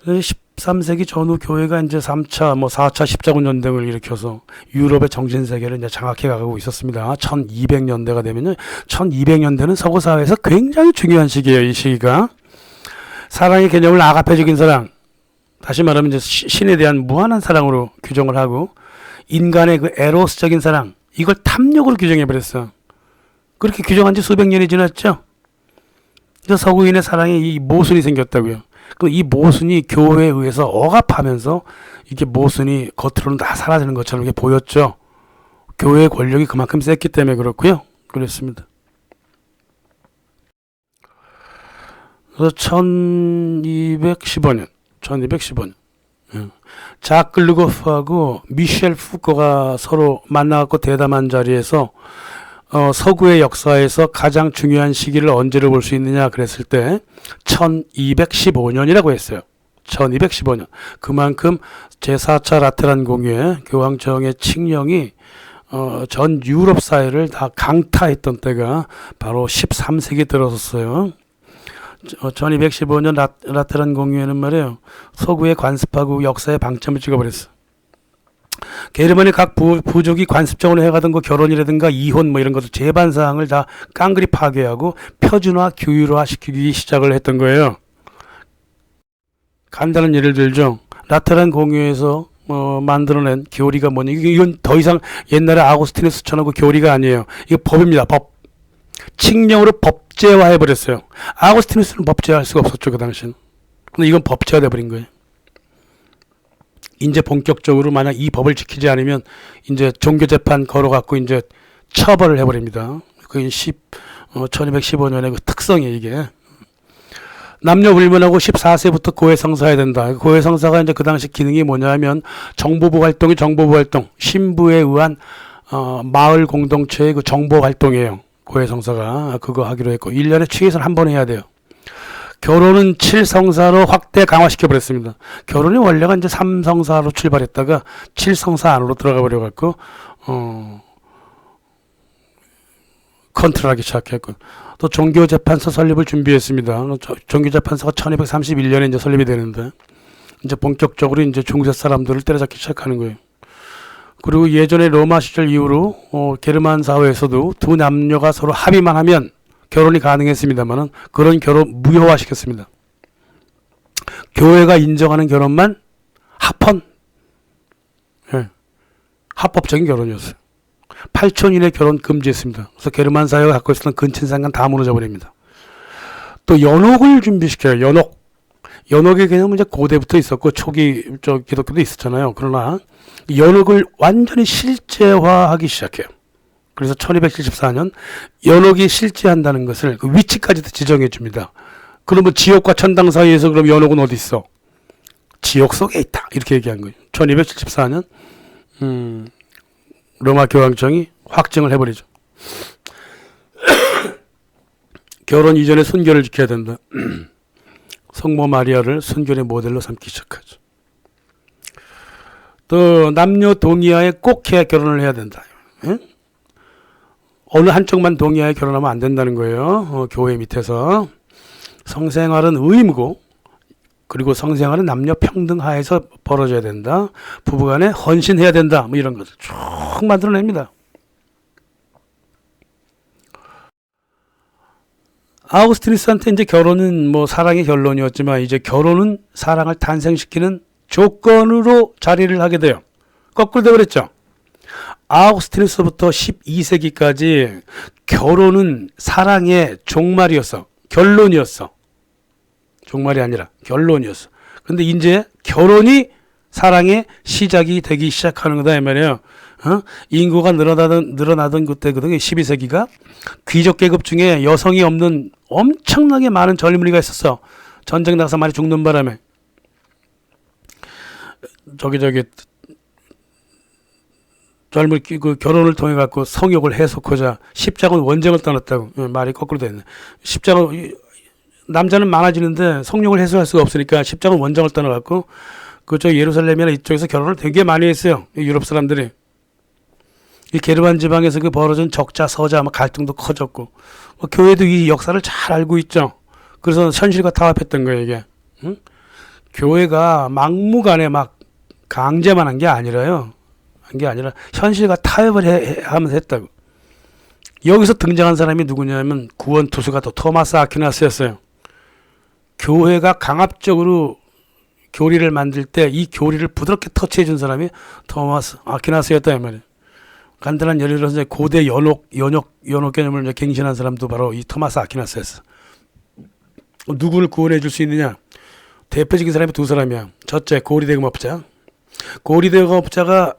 13세기 전후 교회가 이제 3차, 4차 십자군 전쟁을 일으켜서 유럽의 정신세계를 이제 장악해 가고 있었습니다. 1200년대가 되면요. 1200년대는 서구 사회에서 굉장히 중요한 시기예요, 이 시기가. 사랑의 개념을 아가페적인 사랑, 다시 말하면 이제 신에 대한 무한한 사랑으로 규정을 하고, 인간의 그 에로스적인 사랑, 이걸 탐욕으로 규정해 버렸어. 그렇게 규정한 지 수백 년이 지났죠. 그래서 서구인의 사랑에 이 모순이 생겼다고요. 이 모순이 교회에 의해서 억압하면서 이게 모순이 겉으로는 다 사라지는 것처럼 이렇게 보였죠. 교회의 권력이 그만큼 셌기 때문에 그렇고요. 그렇습니다. 그래서 1215년 자크 르고프하고 미셸 푸코가 서로 만나갖고 대담한 자리에서 서구의 역사에서 가장 중요한 시기를 언제로 볼 수 있느냐 그랬을 때 1215년이라고 했어요. 1215년. 그만큼 제4차 라테란 공유의 교황청의 칙령이 전 유럽 사회를 다 강타했던 때가 바로 13세기 들어섰어요. 1215년 라테란 공유에는 말이에요, 서구의 관습하고 역사에 방점을 찍어버렸어. 게르만의 각 부족이 관습적으로 해가던 그 결혼이라든가 이혼 뭐 이런 것들 재반 사항을 다 깡그리 파괴하고 표준화, 규율화 시키기 시작을 했던 거예요. 간단한 예를 들죠. 라테란 공유에서 만들어낸 교리가 뭐냐. 이건 더 이상 옛날에 아우구스티누스 쳐놓고 교리가 아니에요. 이거 법입니다. 법. 칙령으로 법제화해버렸어요. 아우구스티누스는 법제화할 수가 없었죠. 그 당시는. 근데 이건 법제화 돼버린 거예요. 이제 본격적으로 만약 이 법을 지키지 않으면 이제 종교재판 걸어갖고 이제 처벌을 해버립니다. 그게 1215년의 그 특성이에요, 이게. 남녀 불문하고 14세부터 고해성사해야 된다. 고해성사가 이제 그 당시 기능이 뭐냐면 정보부 활동이 정보부 활동, 신부에 의한 마을 공동체의 그 정보 활동이에요. 고해성사가 그거 하기로 했고 1년에 최소한 한 번 해야 돼요. 결혼은 7성사로 확대 강화시켜 버렸습니다. 결혼이 원래가 이제 3성사로 출발했다가 7성사 안으로 들어가 버려 갖고 컨트롤하기 시작했고 또 종교재판소 설립을 준비했습니다. 종교재판소가 1231년에 이제 설립이 되는데 이제 본격적으로 이제 중세 사람들을 때려잡기 시작하는 거예요. 그리고 예전에 로마 시절 이후로 게르만 사회에서도 두 남녀가 서로 합의만 하면 결혼이 가능했습니다만은 그런 결혼 무효화시켰습니다. 교회가 인정하는 결혼만 합법적인 결혼이었어요. 8천 이내 결혼 금지했습니다. 그래서 게르만 사회가 갖고 있었던 근친상간 다 무너져 버립니다. 또 연옥을 준비시켜요. 연옥의 개념은 이제 고대부터 있었고 초기 기독교도 있었잖아요. 그러나 연옥을 완전히 실제화하기 시작해요. 그래서 1274년 연옥이 실제한다는 것을 그 위치까지도 지정해 줍니다. 그러면 지옥과 천당 사이에서 그럼 연옥은 어디 있어? 지옥 속에 있다. 이렇게 얘기한 거예요. 1274년 로마 교황청이 확증을 해버리죠. 결혼 이전에 순결을 지켜야 된다. 성모 마리아를 순결의 모델로 삼기 시작하죠. 또 남녀 동의하에 꼭 해야 결혼을 해야 된다. 예? 어느 한쪽만 동의하에 결혼하면 안 된다는 거예요. 교회 밑에서. 성생활은 의무고 그리고 성생활은 남녀 평등 하에서 벌어져야 된다. 부부간에 헌신해야 된다. 뭐 이런 것을 쭉 만들어냅니다. 아우구스티누스한테 이제 결혼은 뭐 사랑의 결론이었지만 이제 결혼은 사랑을 탄생시키는 조건으로 자리를 하게 돼요. 거꾸로 되어버렸죠. 아우구스티누스부터 12세기까지 결혼은 사랑의 종말이었어. 결론이었어. 종말이 아니라 결론이었어. 근데 이제 결혼이 사랑의 시작이 되기 시작하는 거다 이 말이에요. 인구가 늘어나던 그때거든요. 12세기가 귀족 계급 중에 여성이 없는 엄청나게 많은 젊은이가 있었어. 전쟁 나서 많이 죽는 바람에 젊은 그 결혼을 통해 갖고 성욕을 해소하고자 십자군 원정을 떠났다고. 말이 거꾸로 됐네. 십자군 남자는 많아지는데 성욕을 해소할 수가 없으니까 십자군 원정을 떠나 갖고 그쪽 예루살렘이나 이쪽에서 결혼을 되게 많이 했어요. 유럽 사람들이. 이 게르만 지방에서 그 벌어진 적자 서자 갈등도 커졌고 교회도 이 역사를 잘 알고 있죠. 그래서 현실과 타협했던 거예요 이게. 응? 교회가 막무가내 막 강제만 한 게 아니라요. 한 게 아니라 현실과 타협을 하면서 했다고. 여기서 등장한 사람이 누구냐면 구원투수가 또 토마스 아퀴나스였어요. 교회가 강압적으로 교리를 만들 때 이 교리를 부드럽게 터치해 준 사람이 토마스 아퀴나스였다 이 말이에요. 간단한 예를 들어서 고대 연옥 개념을 이제 갱신한 사람도 바로 이 토마스 아퀴나스였어. 누구를 구원해 줄 수 있느냐? 대표적인 사람이 두 사람이야. 첫째 고리대금업자. 고리대금업자가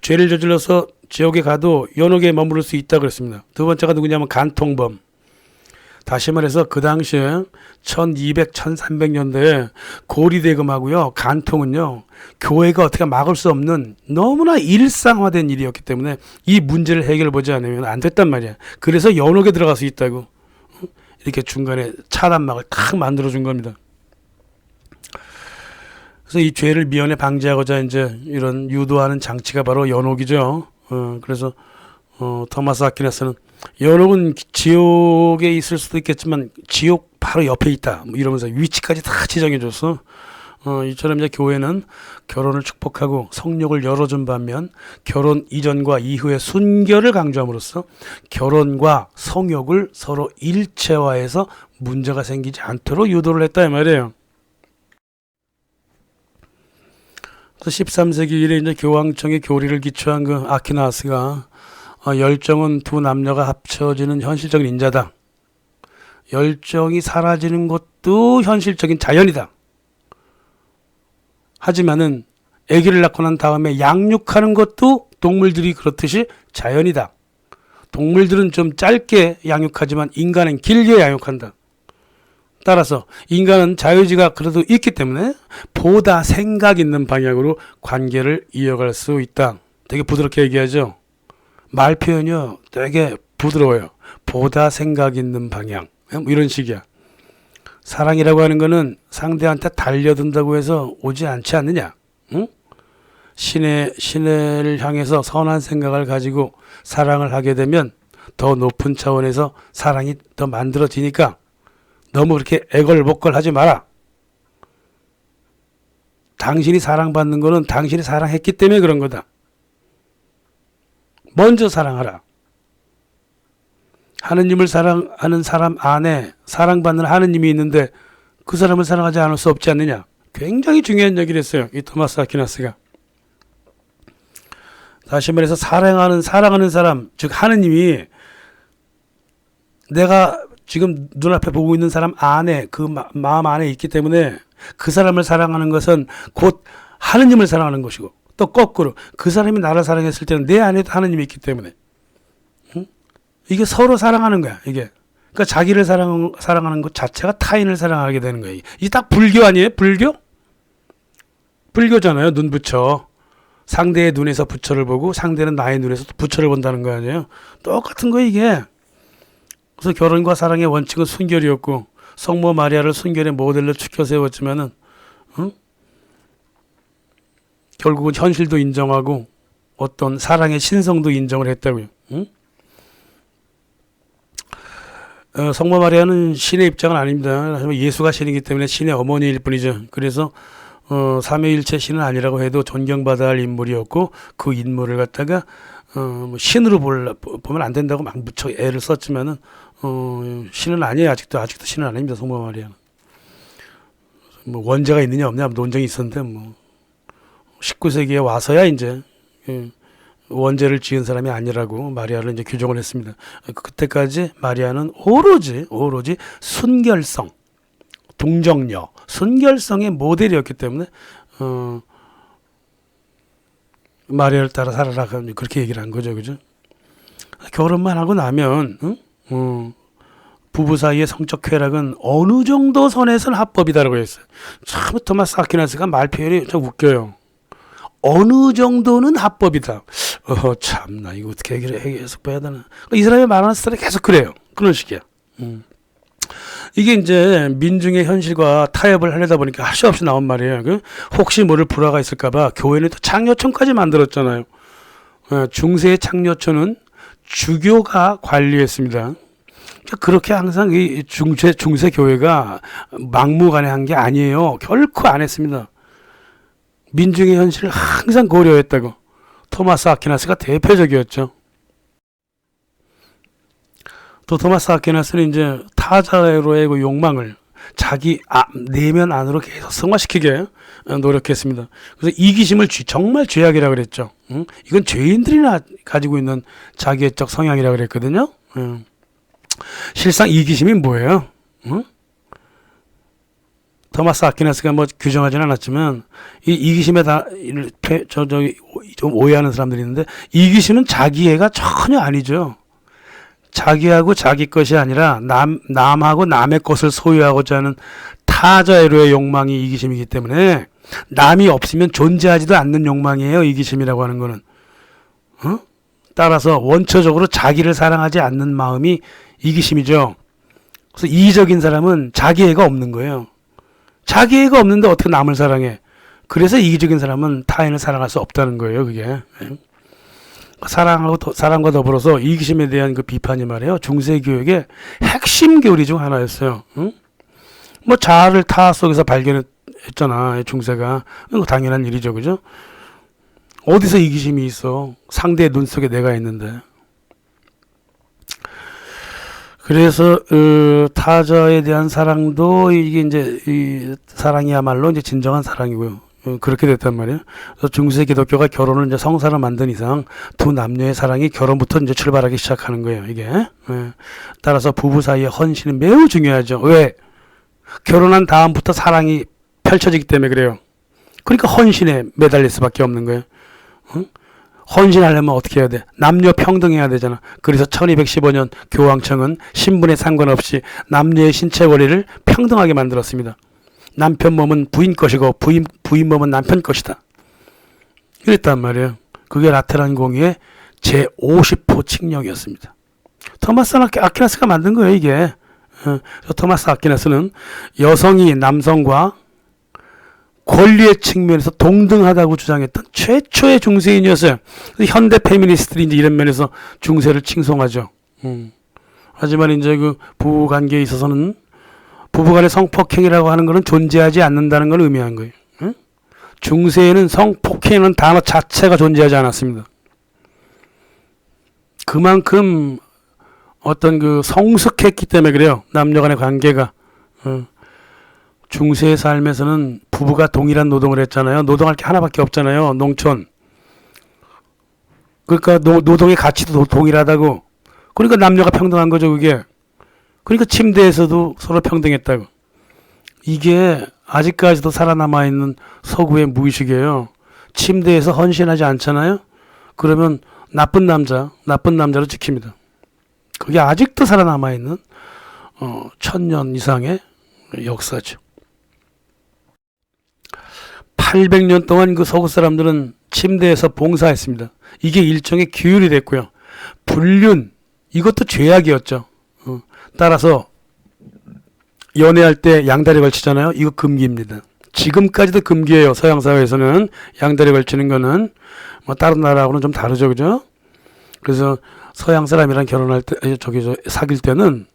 죄를 저질러서 지옥에 가도 연옥에 머무를 수 있다 그랬습니다. 두 번째가 누구냐면 간통범. 다시 말해서 그 당시에 1200, 1300년대에 고리대금하고요. 간통은요. 교회가 어떻게 막을 수 없는 너무나 일상화된 일이었기 때문에 이 문제를 해결해보지 않으면 안 됐단 말이야. 그래서 연옥에 들어갈 수 있다고. 이렇게 중간에 차단막을 탁 만들어준 겁니다. 그래서 이 죄를 미연에 방지하고자 이제 이런 유도하는 장치가 바로 연옥이죠. 그래서 토마스 아퀴나스는 연옥은 지옥에 있을 수도 있겠지만 지옥 바로 옆에 있다. 뭐 이러면서 위치까지 다 지정해줘서 이처럼 이제 교회는 결혼을 축복하고 성욕을 열어준 반면 결혼 이전과 이후의 순결을 강조함으로써 결혼과 성욕을 서로 일체화해서 문제가 생기지 않도록 유도를 했다 이 말이에요. 그래서 13세기 이래 이제 교황청의 교리를 기초한 그 아퀴나스가 열정은 두 남녀가 합쳐지는 현실적인 인자다. 열정이 사라지는 것도 현실적인 자연이다. 하지만은 아기를 낳고 난 다음에 양육하는 것도 동물들이 그렇듯이 자연이다. 동물들은 좀 짧게 양육하지만 인간은 길게 양육한다. 따라서 인간은 자유의지가 그래도 있기 때문에 보다 생각 있는 방향으로 관계를 이어갈 수 있다. 되게 부드럽게 얘기하죠. 말 표현이요 되게 부드러워요. 보다 생각 있는 방향, 뭐 이런 식이야. 사랑이라고 하는 거는 상대한테 달려든다고 해서 오지 않지 않느냐. 응? 신의를 향해서 선한 생각을 가지고 사랑을 하게 되면 더 높은 차원에서 사랑이 더 만들어지니까 너무 그렇게 애걸복걸 하지 마라. 당신이 사랑받는 거는 당신이 사랑했기 때문에 그런 거다. 먼저 사랑하라. 하느님을 사랑하는 사람 안에 사랑받는 하느님이 있는데 그 사람을 사랑하지 않을 수 없지 않느냐. 굉장히 중요한 얘기를 했어요. 이 토마스 아퀴나스가. 다시 말해서 사랑하는 사람, 즉 하느님이 내가 지금 눈앞에 보고 있는 사람 안에 그 마음 안에 있기 때문에 그 사람을 사랑하는 것은 곧 하느님을 사랑하는 것이고 또 거꾸로 그 사람이 나를 사랑했을 때는 내 안에도 하느님이 있기 때문에 이게 서로 사랑하는 거야. 이게 그러니까 자기를 사랑하는 것 자체가 타인을 사랑하게 되는 거예요. 이게 딱 불교 아니에요? 불교잖아요. 눈 부처. 상대의 눈에서 부처를 보고 상대는 나의 눈에서 부처를 본다는 거 아니에요? 똑같은 거 이게. 그래서 결혼과 사랑의 원칙은 순결이었고 성모 마리아를 순결의 모델로 추켜 세웠지만은 결국은 현실도 인정하고 어떤 사랑의 신성도 인정을 했다고요. 성모 마리아는 신의 입장은 아닙니다. 예수가 신이기 때문에 신의 어머니일 뿐이죠. 그래서 삼위일체 신은 아니라고 해도 존경받아야 할 인물이었고 그 인물을 갖다가 신으로 보면 안 된다고 막 무척 애를 썼지만은 신은 아니에요. 아직도 신은 아닙니다. 성모 마리아는. 뭐 원죄가 있느냐 없느냐 논쟁이 있었는데 뭐 19세기에 와서야 이제 원죄를 지은 사람이 아니라고 마리아를 이제 규정을 했습니다. 그때까지 마리아는 오로지 순결성, 동정녀, 순결성의 모델이었기 때문에 마리아를 따라 살아라 그렇게 얘기를 한 거죠, 그죠? 결혼만 하고 나면 부부 사이의 성적 쾌락은 어느 정도 선에서는 합법이다라고 했어요. 참 토마스 아퀴나스가 말 표현이 좀 웃겨요. 어느 정도는 합법이다. 참나 이거 어떻게 해석해야 되나? 이 사람이 말하는 스타일이 계속 그래요. 그런 식이야. 이게 이제 민중의 현실과 타협을 하려다 보니까 할 수 없이 나온 말이에요. 혹시 모를 불화가 있을까봐 교회는 또 창녀촌까지 만들었잖아요. 중세의 창녀촌은 주교가 관리했습니다. 그렇게 항상 이 중세 교회가 막무가내한 게 아니에요. 결코 안 했습니다. 민중의 현실을 항상 고려했다고. 토마스 아퀴나스가 대표적이었죠. 또 토마스 아퀴나스는 이제 타자로의 그 욕망을 자기 내면 안으로 계속 승화시키게 노력했습니다. 그래서 이기심을 정말 죄악이라고 그랬죠. 이건 죄인들이나 가지고 있는 자기애적 성향이라고 그랬거든요. 실상 이기심이 뭐예요? 토마스 아퀴나스가 뭐 규정하지는 않았지만 이 이기심에 좀 오해하는 사람들이 있는데 이기심은 자기애가 전혀 아니죠. 자기하고 자기 것이 아니라 남하고 남의 것을 소유하고자 하는 타자애로의 욕망이 이기심이기 때문에 남이 없으면 존재하지도 않는 욕망이에요. 이기심이라고 하는 거는. 따라서 원초적으로 자기를 사랑하지 않는 마음이 이기심이죠. 그래서 이기적인 사람은 자기애가 없는 거예요. 자기애가 없는데 어떻게 남을 사랑해? 그래서 이기적인 사람은 타인을 사랑할 수 없다는 거예요. 그게. 사랑과 더불어서 이기심에 대한 그 비판이 말이에요. 중세교육의 핵심 교리 중 하나였어요. 뭐 자아를 타 속에서 발견했잖아. 중세가. 당연한 일이죠. 그죠? 어디서 이기심이 있어? 상대의 눈 속에 내가 있는데. 그래서 타자에 대한 사랑도 이게 이제 이 사랑이야말로 이제 진정한 사랑이고요. 그렇게 됐단 말이에요. 그래서 중세 기독교가 결혼을 이제 성사로 만든 이상 두 남녀의 사랑이 결혼부터 이제 출발하기 시작하는 거예요, 이게. 따라서 부부 사이의 헌신이 매우 중요하죠. 왜? 결혼한 다음부터 사랑이 펼쳐지기 때문에 그래요. 그러니까 헌신에 매달릴 수밖에 없는 거예요. 헌신하려면 어떻게 해야 돼? 남녀 평등해야 되잖아. 그래서 1215년 교황청은 신분에 상관없이 남녀의 신체 권리를 평등하게 만들었습니다. 남편 몸은 부인 것이고 부인 몸은 남편 것이다. 이랬단 말이에요. 그게 라테란 공의의 제50호 칙령이었습니다. 토마스 아퀴나스가 만든 거예요, 이게. 토마스 아퀴나스는 여성이 남성과 권리의 측면에서 동등하다고 주장했던 최초의 중세인이었어요. 현대 페미니스트들이 이제 이런 면에서 중세를 칭송하죠. 하지만 이제 그 부부 관계에 있어서는 부부간의 성폭행이라고 하는 것은 존재하지 않는다는 걸 의미한 거예요. 중세에는 성폭행이라는 단어 자체가 존재하지 않았습니다. 그만큼 어떤 그 성숙했기 때문에 그래요. 남녀 간의 관계가. 중세의 삶에서는 부부가 동일한 노동을 했잖아요. 노동할 게 하나밖에 없잖아요. 농촌. 그러니까 노동의 가치도 동일하다고. 그러니까 남녀가 평등한 거죠, 그게. 그러니까 침대에서도 서로 평등했다고. 이게 아직까지도 살아남아있는 서구의 무의식이에요. 침대에서 헌신하지 않잖아요. 그러면 나쁜 남자로 지킵니다. 그게 아직도 살아남아있는 1000년 이상의 역사죠. 800년 동안 그 서구 사람들은 침대에서 봉사했습니다. 이게 일종의 규율이 됐고요. 불륜, 이것도 죄악이었죠. 따라서 연애할 때 양다리 걸치잖아요. 이거 금기입니다. 지금까지도 금기예요. 서양 사회에서는 양다리 걸치는 거는 뭐 다른 나라하고는 좀 다르죠, 그죠? 그래서 서양 사람이랑 결혼할 때, 사귈 때는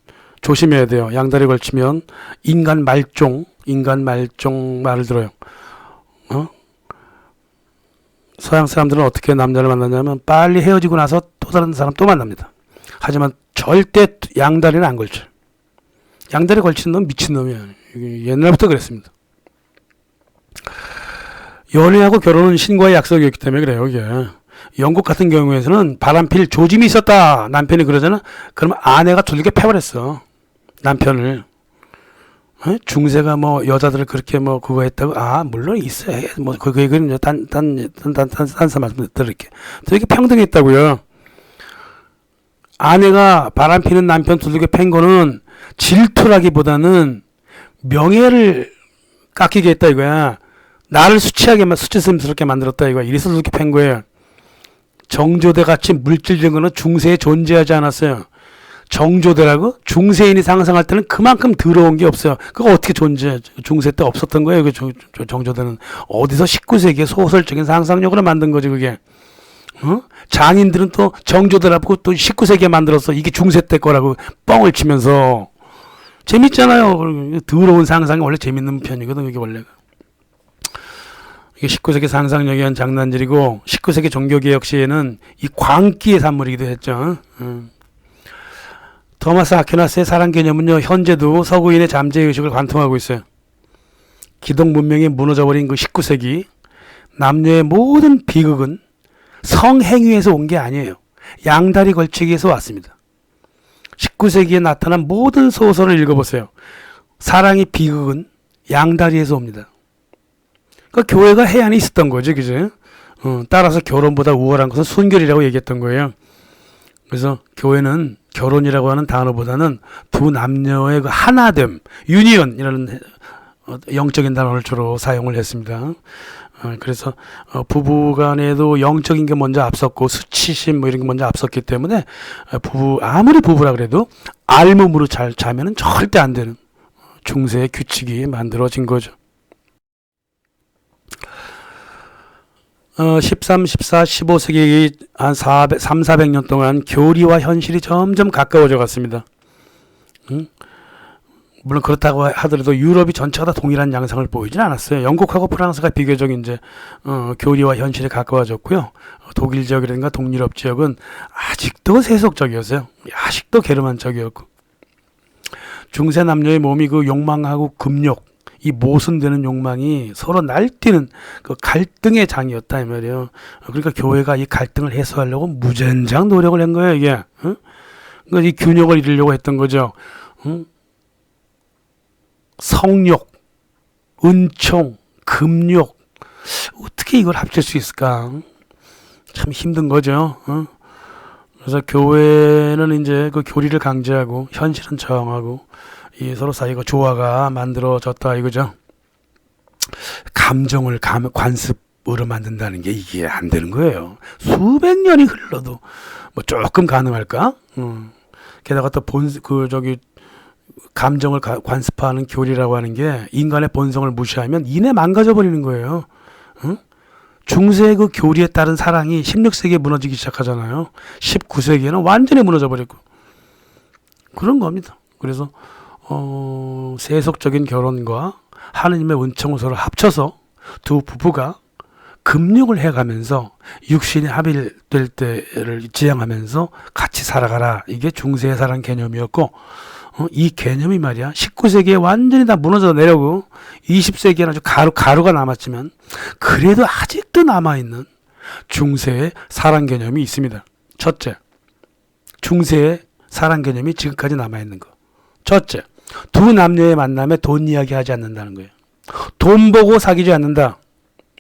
조심해야 돼요. 양다리 걸치면 인간 말종 말을 들어요. 서양 사람들은 어떻게 남자를 만나냐면 빨리 헤어지고 나서 또 다른 사람 또 만납니다. 하지만 절대 양다리는 안 걸쳐요. 양다리 걸치는 놈 미친놈이야. 옛날부터 그랬습니다. 연애하고 결혼은 신과의 약속이었기 때문에 그래요, 이게. 영국 같은 경우에서는 바람필 조짐이 있었다. 남편이 그러잖아. 그러면 아내가 두들겨 패버렸어. 남편을. 중세가 뭐 여자들을 그렇게 뭐 그거 했다고? 아, 물론 있어요. 뭐 그 얘기는 딴 말씀 드릴게. 되게 평등했다고요. 아내가 바람피는 남편 두들겨 팬 거는 질투라기보다는 명예를 깎이게 했다 이거야. 나를 수치스럽게 만들었다 이거야. 이래서 두들겨 팬 거예요. 정조대 같이 물질적인 거는 중세에 존재하지 않았어요. 정조대라고? 중세인이 상상할 때는 그만큼 더러운 게 없어요. 그거 어떻게 존재해? 중세 때 없었던 거예요. 그 정조대는. 어디서 19세기에 소설적인 상상력으로 만든 거지, 그게. 장인들은 또 정조대라고 또 19세기에 만들었어. 이게 중세 때 거라고 뻥을 치면서. 재밌잖아요. 더러운 상상이 원래 재밌는 편이거든, 이게 원래가. 이게 19세기 상상력에 한 장난질이고, 19세기 종교개혁 시에는 이 광기의 산물이기도 했죠. 토마스 아퀴나스의 사랑 개념은요, 현재도 서구인의 잠재의식을 관통하고 있어요. 기독 문명이 무너져버린 그 19세기, 남녀의 모든 비극은 성행위에서 온 게 아니에요. 양다리 걸치기에서 왔습니다. 19세기에 나타난 모든 소설을 읽어보세요. 사랑의 비극은 양다리에서 옵니다. 그러니까 교회가 해안이 있었던 거죠, 그죠? 따라서 결혼보다 우월한 것은 순결이라고 얘기했던 거예요. 그래서 교회는 결혼이라고 하는 단어보다는 두 남녀의 그 하나됨, 유니언이라는 영적인 단어를 주로 사용을 했습니다. 그래서 부부간에도 영적인 게 먼저 앞섰고 수치심 뭐 이런 게 먼저 앞섰기 때문에 아무리 부부라 그래도 알몸으로 잘 자면은 절대 안 되는 중세의 규칙이 만들어진 거죠. 13, 14, 15세기 한 300~400년 동안 교리와 현실이 점점 가까워져 갔습니다. 물론 그렇다고 하더라도 유럽이 전체가 다 동일한 양상을 보이진 않았어요. 영국하고 프랑스가 비교적 이제 교리와 현실에 가까워졌고요. 독일 지역이라든가 동유럽 지역은 아직도 세속적이었어요. 아직도 게르만적이었고. 중세 남녀의 몸이 그 욕망하고 금욕 이 모순되는 욕망이 서로 날뛰는 그 갈등의 장이었다 이 말이에요. 그러니까 교회가 이 갈등을 해소하려고 무진장 노력을 한 거예요, 이게. 응? 그러니까 이 균형을 이루려고 했던 거죠. 응? 성욕, 은총, 금욕, 어떻게 이걸 합칠 수 있을까? 참 힘든 거죠. 응? 그래서 교회는 이제 그 교리를 강제하고 현실은 저항하고 이 서로 사이가 조화가 만들어졌다 이거죠. 감정을 관습으로 만든다는 게 이게 안 되는 거예요. 수백 년이 흘러도 뭐 조금 가능할까? 게다가 또 감정을 관습하는 교리라고 하는 게 인간의 본성을 무시하면 이내 망가져 버리는 거예요. 응? 중세의 그 교리에 따른 사랑이 16세기에 무너지기 시작하잖아요. 19세기에는 완전히 무너져 버렸고 그런 겁니다. 그래서 세속적인 결혼과 하느님의 은총을 서로 합쳐서 두 부부가 금욕을 해가면서 육신이 합일될 때를 지향하면서 같이 살아가라. 이게 중세의 사랑 개념이었고 이 개념이 말이야 19세기에 완전히 다 무너져 내려고 20세기에는 아주 가루가 남았지만 그래도 아직도 남아있는 중세의 사랑 개념이 있습니다. 첫째, 중세의 사랑 개념이 지금까지 남아있는 거. 첫째, 두 남녀의 만남에 돈 이야기 하지 않는다는 거예요. 돈 보고 사귀지 않는다.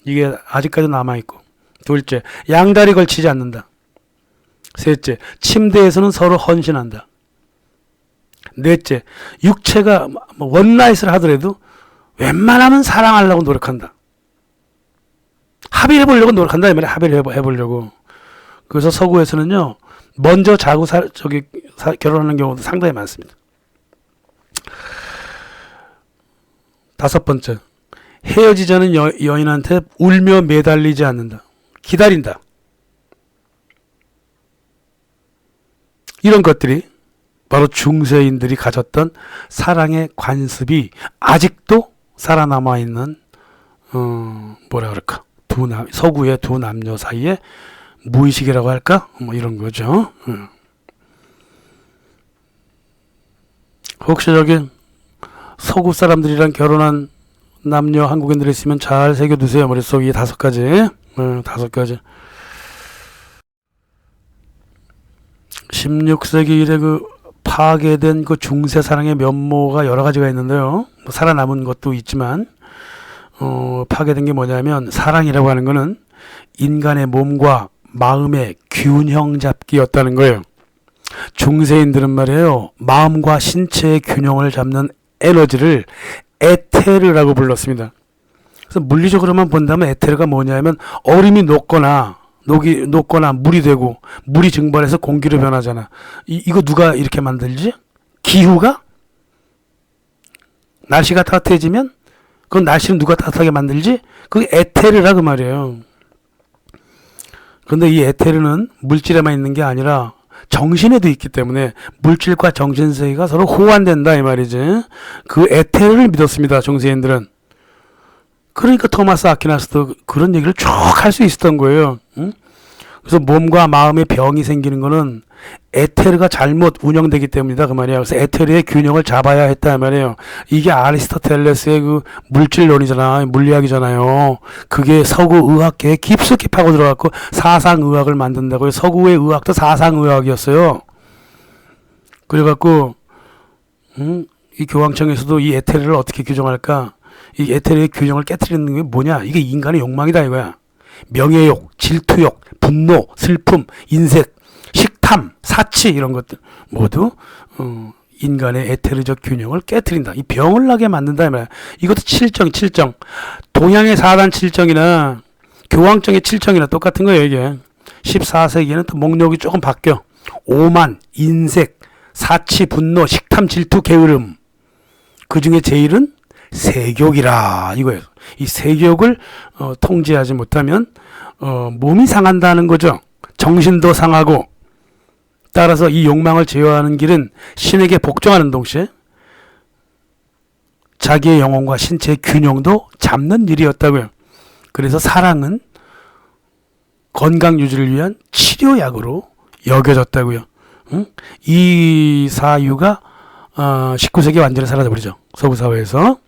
이게 아직까지 남아있고. 둘째, 양다리 걸치지 않는다. 셋째, 침대에서는 서로 헌신한다. 넷째, 육체가 원나잇을 하더라도 웬만하면 사랑하려고 노력한다. 합의해보려고 노력한다. 이 말이야. 합의를 해보려고. 그래서 서구에서는요, 먼저 자고 결혼하는 경우도 상당히 많습니다. 다섯 번째, 헤어지자는 여인한테 울며 매달리지 않는다. 기다린다. 이런 것들이 바로 중세인들이 가졌던 사랑의 관습이 아직도 살아남아 있는 뭐라 그럴까? 서구의 두 남녀 사이에 무의식이라고 할까? 뭐 이런 거죠. 혹시 저기 서구 사람들이랑 결혼한 남녀 한국인들이 있으면 잘 새겨두세요. 머릿속에 5가지. 5가지. 16세기 이래 그 파괴된 그 중세 사랑의 면모가 여러 가지가 있는데요. 뭐 살아남은 것도 있지만 파괴된 게 뭐냐면 사랑이라고 하는 거는 인간의 몸과 마음의 균형 잡기였다는 거예요. 중세인들은 말이에요. 마음과 신체의 균형을 잡는 에너지를 에테르라고 불렀습니다. 그래서 물리적으로만 본다면 에테르가 뭐냐면 얼음이 녹거나 물이 되고 물이 증발해서 공기로 변하잖아. 이거 누가 이렇게 만들지? 기후가? 날씨가 따뜻해지면 그건 날씨는 누가 따뜻하게 만들지? 그게 에테르라 그 말이에요. 그런데 이 에테르는 물질에만 있는 게 아니라 정신에도 있기 때문에 물질과 정신 세계가 서로 호환된다 이 말이지. 그 에테르를 믿었습니다. 중세인들은. 그러니까 토마스 아퀴나스도 그런 얘기를 쭉 할 수 있었던 거예요. 응? 그래서 몸과 마음의 병이 생기는 거는 에테르가 잘못 운영되기 때문이다 그 말이야. 그래서 에테르의 균형을 잡아야 했다 말이에요. 이게 아리스토텔레스의 그 물질론이잖아, 물리학이잖아요. 그게 서구 의학계에 깊숙이 파고 들어갔고 사상의학을 만든다고요. 서구의 의학도 사상의학이었어요. 그래갖고 이 교황청에서도 이 에테르를 어떻게 규정할까? 이 에테르의 균형을 깨트리는 게 뭐냐? 이게 인간의 욕망이다 이거야. 명예욕, 질투욕, 분노, 슬픔, 인색, 식탐, 사치 이런 것들 모두 인간의 에테르적 균형을 깨트린다. 이 병을 나게 만든다 이 말이야. 이것도 칠정. 동양의 4단 칠정이나 교황청의 칠정이나 똑같은 거예요 이게. 14세기에는 또 목록이 조금 바뀌어. 오만, 인색, 사치, 분노, 식탐, 질투, 게으름. 그 중에 제일은 세욕이라 이거예요. 이 세욕을 통제하지 못하면 몸이 상한다는 거죠. 정신도 상하고 따라서 이 욕망을 제어하는 길은 신에게 복종하는 동시에 자기의 영혼과 신체의 균형도 잡는 일이었다고요. 그래서 사랑은 건강 유지를 위한 치료약으로 여겨졌다고요. 이 사유가 19세기에 완전히 사라져버리죠. 서구 사회에서.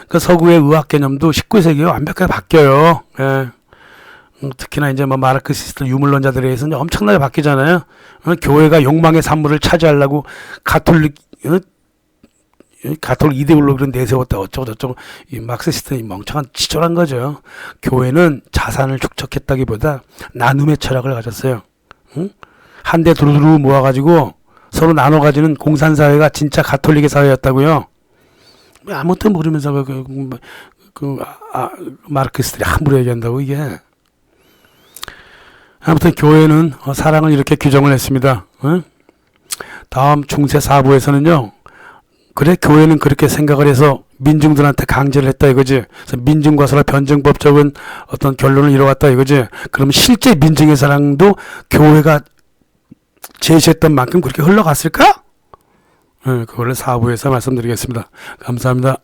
그 서구의 의학 개념도 19세기에 완벽하게 바뀌어요. 예. 특히나 이제 뭐 마르크시스트 유물론자들에 의해서는 엄청나게 바뀌잖아요. 교회가 욕망의 산물을 차지하려고 가톨릭 이데올로기를 내세웠다 어쩌고 저쩌고 이 막스시스트는 멍청한 치졸한 거죠. 교회는 자산을 축적했다기보다 나눔의 철학을 가졌어요. 응? 한데 두루두루 모아가지고 서로 나눠 가지는 공산사회가 진짜 가톨릭의 사회였다고요. 아무것도 모르면서 마르크스들이 함부로 얘기한다고 이게. 아무튼 교회는 사랑을 이렇게 규정을 했습니다. 다음 중세 4부에서는요. 그래 교회는 그렇게 생각을 해서 민중들한테 강제를 했다 이거지. 그래서 민중과서라 변증법적인 어떤 결론을 이뤄왔다 이거지. 그럼 실제 민중의 사랑도 교회가 제시했던 만큼 그렇게 흘러갔을까? 그걸 4부에서 말씀드리겠습니다. 감사합니다.